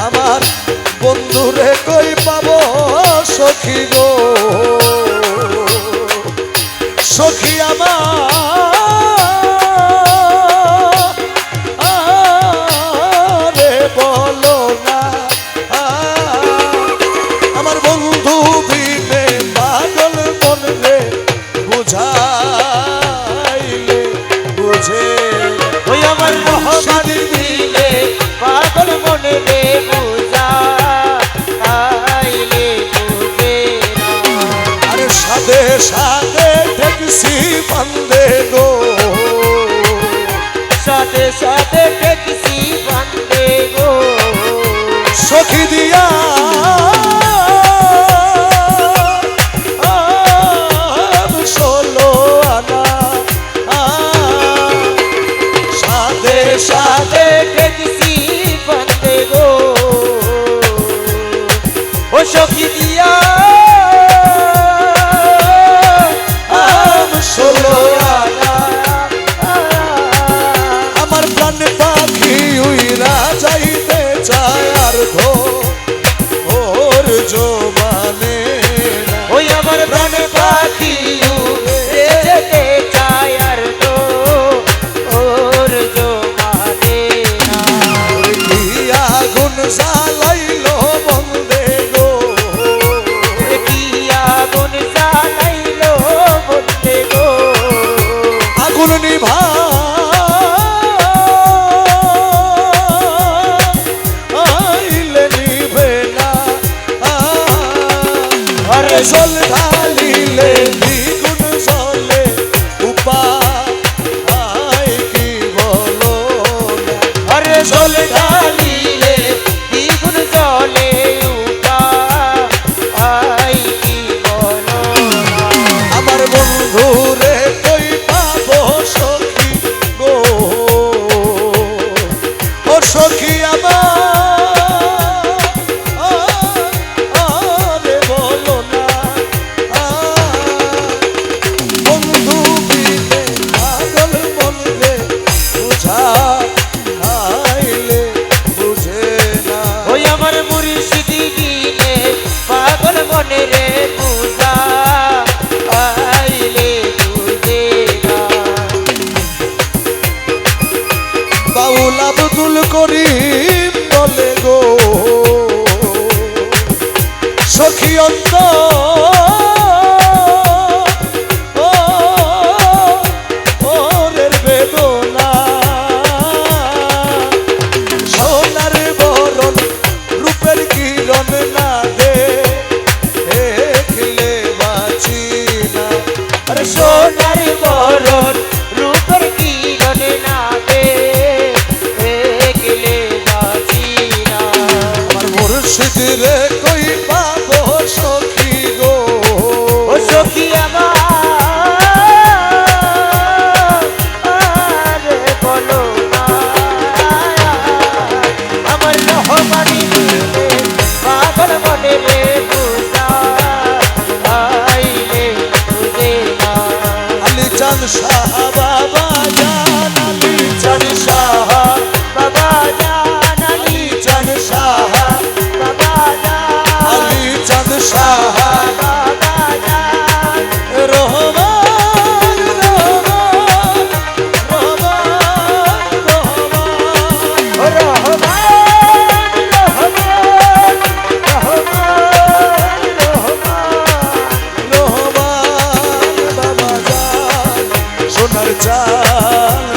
আমার বন্ধুরে কই পাবো সখী গো সখী আমারে বলো না আমার বন্ধু বিনে পাগল মন রে বুঝাইলে বুঝে ওই আমার রহমান দিলে পাগল মনে রে বুঝাইলে বুঝে না আরে সাথে সাথে ট্যাক্সি বান্ধে গো সাথে সাথে ট্যাক্সি বান্ধে গো সখী দিয়া ষোলো আনা সাথে সাথে ট্যাক্সি বান্ধে গো ও সখী দিয়া ষোলো আনা আমার প্রাণ পাখি উইরা যাইতে চায় আর ওর জমানে ওই আমার প্রাণ পাখি উড়ে যেতে চায় আর তো ওর জমানে না কি আগুন জ্বালাইলো বন্দে গো কি আগুন জ্বালাইলো বন্দে গো আগুন নিভা আইলে নিবে না আরে জল ঢালিলে দ্বিগুণ জলে উপায় কি বলো না আরে জল ঢালিলে দ্বিগুণ জলে উপায় কি বলো না আমার বন্ধু রে কই পাবো সখী গো ও সখী আমারে বলো না বন্ধু বিনে পাগল মন রে বুঝাইলে বুঝে না ওই আমার মুর্শিদি দিলে পাগল মনে রে বুঝাইলে বুঝে না বাউল আব্দুল করিম বলে গো সখী ওরের বেদনা সোনার বরণ রূপের কিরণ না দেখলে বাঁচি না আরে সোনার বরণ রূপের কিরণ না দেখলে বাঁচি না আমার মুর্শিদ রে কই পাবো সখী গো ও সখী আমার বলো না আমার রহমানি দিলে পাগল মনে রে বুঝাইলে বুঝে না আলী চাঁদ শাহ বাবা জান আলী চাঁদ শাহ বাবা জান আলী চাঁদ শাহ বাবা জান আলী চাঁদ শাহ বাবা জান রহমান রহমান রহমান রহমান ও রহমান রহমান রহমান রহমান রহমান বাবা জান সোনার চাল